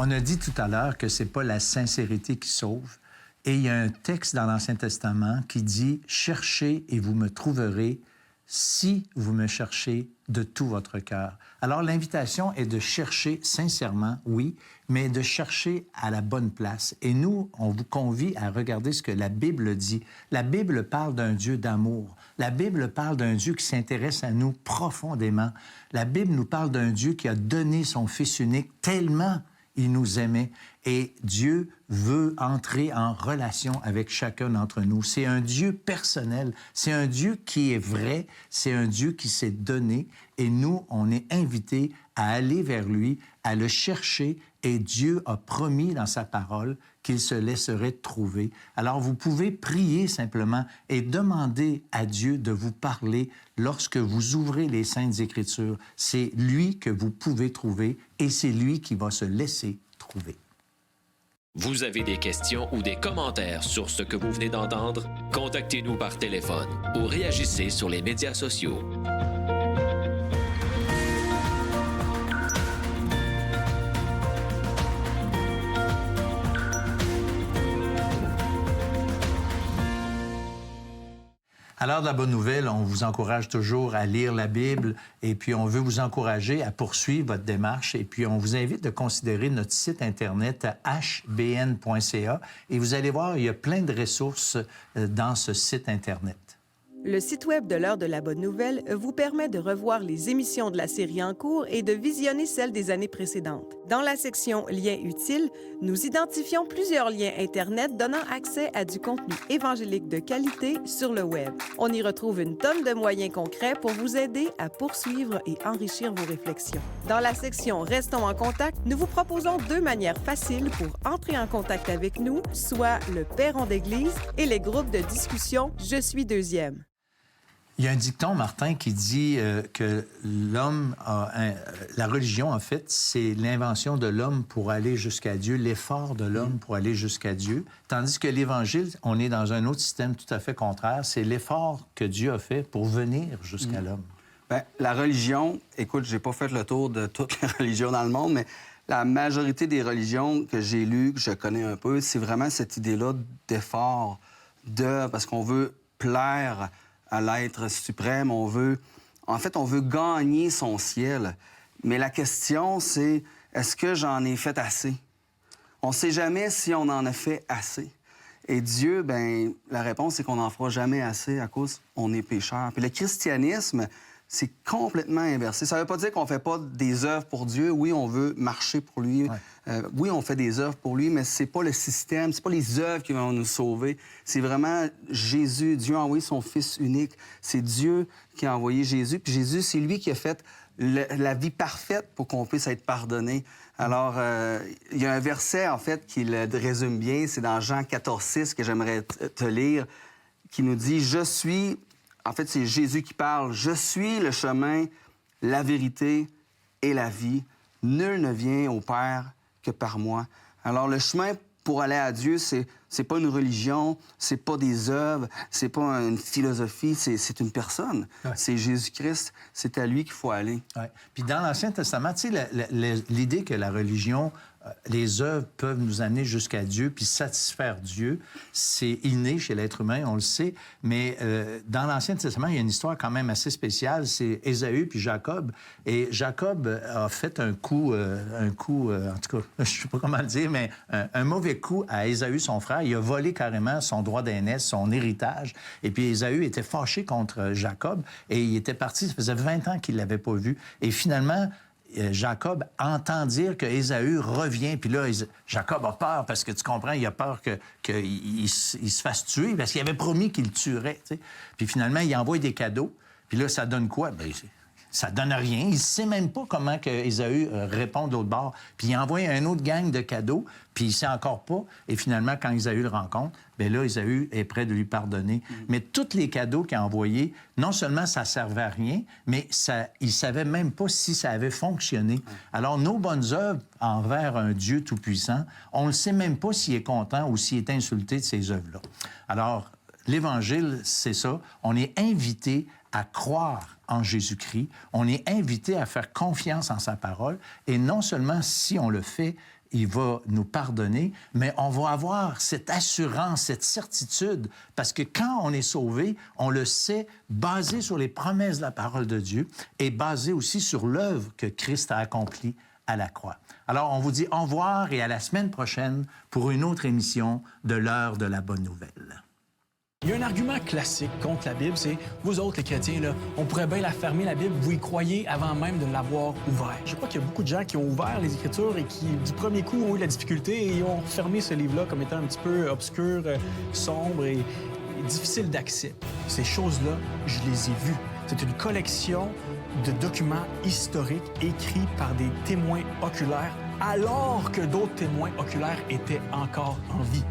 On a dit tout à l'heure que c'est pas la sincérité qui sauve. Et il y a un texte dans l'Ancien Testament qui dit « Cherchez et vous me trouverez si vous me cherchez de tout votre cœur. » Alors, l'invitation est de chercher sincèrement, oui, mais de chercher à la bonne place. Et nous, on vous convie à regarder ce que la Bible dit. La Bible parle d'un Dieu d'amour. La Bible parle d'un Dieu qui s'intéresse à nous profondément. La Bible nous parle d'un Dieu qui a donné son Fils unique tellement il nous aimait. Et Dieu veut entrer en relation avec chacun d'entre nous. C'est un Dieu personnel. C'est un Dieu qui est vrai. C'est un Dieu qui s'est donné. Et nous, on est invités à aller vers lui, à le chercher. Et Dieu a promis dans sa parole qu'il se laisserait trouver. Alors, vous pouvez prier simplement et demander à Dieu de vous parler lorsque vous ouvrez les Saintes Écritures. C'est lui que vous pouvez trouver et c'est lui qui va se laisser trouver. Vous avez des questions ou des commentaires sur ce que vous venez d'entendre? Contactez-nous par téléphone ou réagissez sur les médias sociaux. Alors, la bonne nouvelle, on vous encourage toujours à lire la Bible et puis on veut vous encourager à poursuivre votre démarche et puis on vous invite de considérer notre site Internet hbn.ca et vous allez voir, il y a plein de ressources dans ce site Internet. Le site web de l'Heure de la Bonne Nouvelle vous permet de revoir les émissions de la série en cours et de visionner celles des années précédentes. Dans la section Liens utiles, nous identifions plusieurs liens Internet donnant accès à du contenu évangélique de qualité sur le web. On y retrouve une tonne de moyens concrets pour vous aider à poursuivre et enrichir vos réflexions. Dans la section Restons en contact, nous vous proposons 2 manières faciles pour entrer en contact avec nous, soit le Perron d'Église et les groupes de discussion Je suis deuxième. Il y a un dicton, Martin, qui dit que l'homme la religion, en fait, c'est l'invention de l'homme pour aller jusqu'à Dieu, l'effort de l'homme pour aller jusqu'à Dieu. Tandis que l'Évangile, on est dans un autre système tout à fait contraire. C'est l'effort que Dieu a fait pour venir jusqu'à l'homme. Bien, la religion, écoute, j'ai pas fait le tour de toutes les religions dans le monde, mais la majorité des religions que j'ai lues, que je connais un peu, c'est vraiment cette idée-là d'effort, parce qu'on veut plaire à l'être suprême, on veut gagner son ciel. Mais la question, c'est, est-ce que j'en ai fait assez? On ne sait jamais si on en a fait assez. Et Dieu, bien, la réponse, c'est qu'on n'en fera jamais assez à cause qu'on est pécheur. Puis le christianisme, c'est complètement inversé. Ça ne veut pas dire qu'on ne fait pas des œuvres pour Dieu. Oui, on veut marcher pour lui. Ouais. Oui, on fait des œuvres pour lui, mais c'est pas le système, c'est pas les œuvres qui vont nous sauver. C'est vraiment Jésus. Dieu a envoyé son Fils unique. C'est Dieu qui a envoyé Jésus. Puis Jésus, c'est lui qui a fait la vie parfaite pour qu'on puisse être pardonné. Alors, il y a un verset, en fait, qui le résume bien. C'est dans Jean 14,6 que j'aimerais te lire, qui nous dit « Je suis... » En fait, c'est Jésus qui parle. « Je suis le chemin, la vérité et la vie. Nul ne vient au Père que par moi. » Alors, le chemin pour aller à Dieu, c'est pas une religion, c'est pas des œuvres, c'est pas une philosophie, c'est une personne. Ouais. C'est Jésus-Christ. C'est à lui qu'il faut aller. Ouais. Puis dans l'Ancien Testament, tu sais, l'idée que la religion, les œuvres peuvent nous amener jusqu'à Dieu puis satisfaire Dieu, c'est inné chez l'être humain, on le sait. Mais dans l'Ancien Testament, il y a une histoire quand même assez spéciale. C'est Ésaü puis Jacob. Et Jacob a fait un coup, en tout cas, je sais pas comment le dire, mais un mauvais coup à Ésaü, son frère. Il a volé carrément son droit d'aînesse, son héritage. Et puis Ésaü était fâché contre Jacob et il était parti. Ça faisait 20 ans qu'il l'avait pas vu. Et finalement, Jacob entend dire que Ésaü revient. Puis là, Jacob a peur parce que tu comprends, il a peur qu'il se fasse tuer parce qu'il avait promis qu'il le tuerait. Tu sais. Puis finalement, il envoie des cadeaux. Puis là, ça donne quoi? Bien, ça donne rien. Il ne sait même pas comment que Ésaü répond de l'autre bord. Puis il envoie un autre gang de cadeaux, puis il ne sait encore pas. Et finalement, quand Ésaü le rencontre, bien là, Ésaü est prêt de lui pardonner. Mais tous les cadeaux qu'il a envoyés, non seulement ça ne servait à rien, mais il ne savait même pas si ça avait fonctionné. Alors, nos bonnes œuvres envers un Dieu tout-puissant, on ne sait même pas s'il est content ou s'il est insulté de ces œuvres-là. Alors, l'Évangile, c'est ça. On est invité à croire en Jésus-Christ. On est invité à faire confiance en sa parole. Et non seulement si on le fait, il va nous pardonner, mais on va avoir cette assurance, cette certitude, parce que quand on est sauvé, on le sait, basé sur les promesses de la parole de Dieu et basé aussi sur l'œuvre que Christ a accomplie à la croix. Alors, on vous dit au revoir et à la semaine prochaine pour une autre émission de l'heure de la bonne nouvelle. Il y a un argument classique contre la Bible, c'est « Vous autres, les chrétiens, là, on pourrait bien la fermer, la Bible, vous y croyez avant même de l'avoir ouverte. » Je crois qu'il y a beaucoup de gens qui ont ouvert les Écritures et qui, du premier coup, ont eu de la difficulté et ont fermé ce livre-là comme étant un petit peu obscur, sombre et difficile d'accès. Ces choses-là, je les ai vues. C'est une collection de documents historiques écrits par des témoins oculaires alors que d'autres témoins oculaires étaient encore en vie.